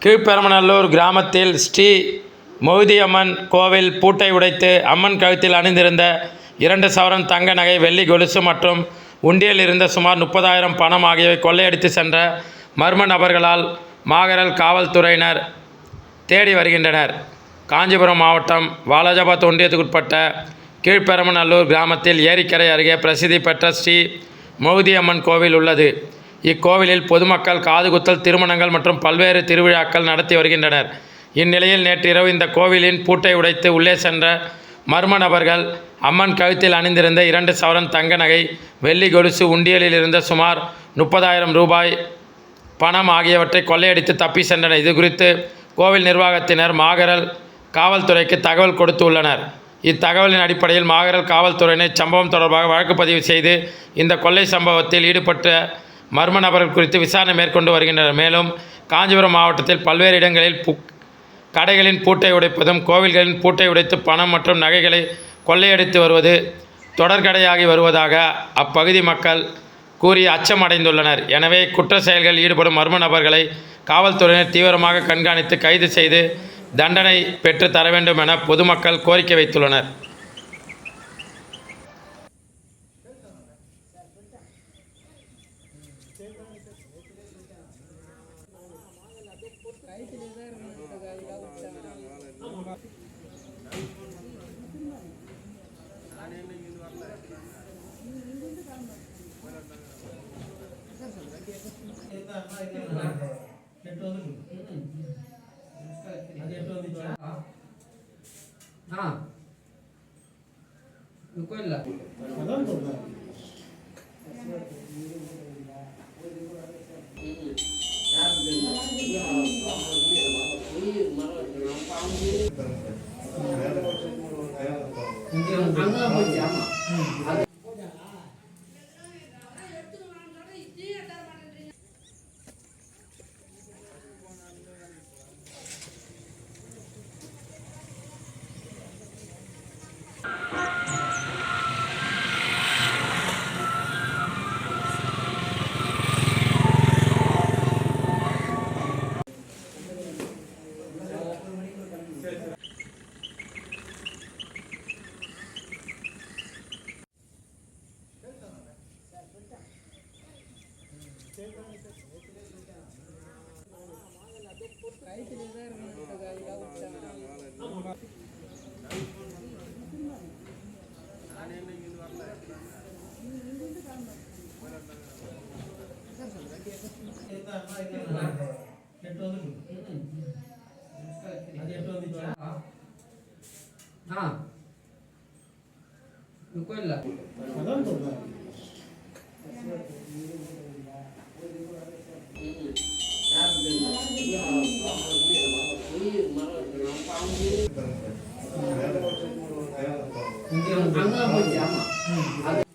கீழ்பெருமநல்லூர் கிராமத்தில் ஸ்ரீ மொய்தியம்மன் கோவில் பூட்டை உடைத்து அம்மன் கழுத்தில் அணிந்திருந்த 2 சவரன் தங்க நகை, வெள்ளி கொலுசு மற்றும் உண்டியலில் இருந்த சுமார் 30,000 பணம் ஆகியவை கொள்ளையடித்து சென்ற மர்ம நபர்களால் மாகரல் காவல்துறையினர் தேடி வருகின்றனர். காஞ்சிபுரம் மாவட்டம் வாலாஜாபாத் ஒன்றியத்துக்குட்பட்ட கீழ்பெருமநல்லூர் கிராமத்தில் ஏரிக்கரை அருகே பிரசித்தி பெற்ற ஸ்ரீ மொய்தியம்மன் கோவில் உள்ளது. இக்கோவிலில் பொதுமக்கள் காதுகுத்தல், திருமணங்கள் மற்றும் பல்வேறு திருவிழாக்கள் நடத்தி வருகின்றனர். இந்நிலையில் நேற்றிரவு இந்த கோவிலின் பூட்டை உடைத்து உள்ளே சென்ற மர்ம நபர்கள் அம்மன் கழுத்தில் அணிந்திருந்த 2 சவரன் தங்க நகை, வெள்ளி கொலுசு, உண்டியலில் இருந்த சுமார் 30,000 ரூபாய் பணம் ஆகியவற்றை கொள்ளையடித்து தப்பி சென்றனர். இதுகுறித்து கோவில் நிர்வாகத்தினர் மாகரல் காவல்துறைக்கு தகவல் கொடுத்து உள்ளனர். இத்தகவலின் அடிப்படையில் மாகரல் காவல்துறையினர் இச்சம்பவம் தொடர்பாக வழக்கு பதிவு செய்து இந்த கொள்ளை சம்பவத்தில் ஈடுபட்ட மர்ம நபர்கள் குறித்து விசாரணை மேற்கொண்டு வருகின்றனர். மேலும் காஞ்சிபுரம் மாவட்டத்தில் பல்வேறு இடங்களில் கடைகளின் பூட்டை உடைப்பதும், கோவில்களின் பூட்டை உடைத்து பணம் மற்றும் நகைகளை கொள்ளையடித்து வருவது தொடர்கதையாகி வருவதாக அப்பகுதி மக்கள் கூறி அச்சம் அடைந்துள்ளனர். எனவே குற்ற செயல்களில் ஈடுபடும் மர்ம நபர்களை காவல்துறையினர் தீவிரமாக கண்காணித்து கைது செய்து தண்டனை பெற்று தர வேண்டும் என பொதுமக்கள் கோரிக்கை வைத்துள்ளனர். அங்க போய்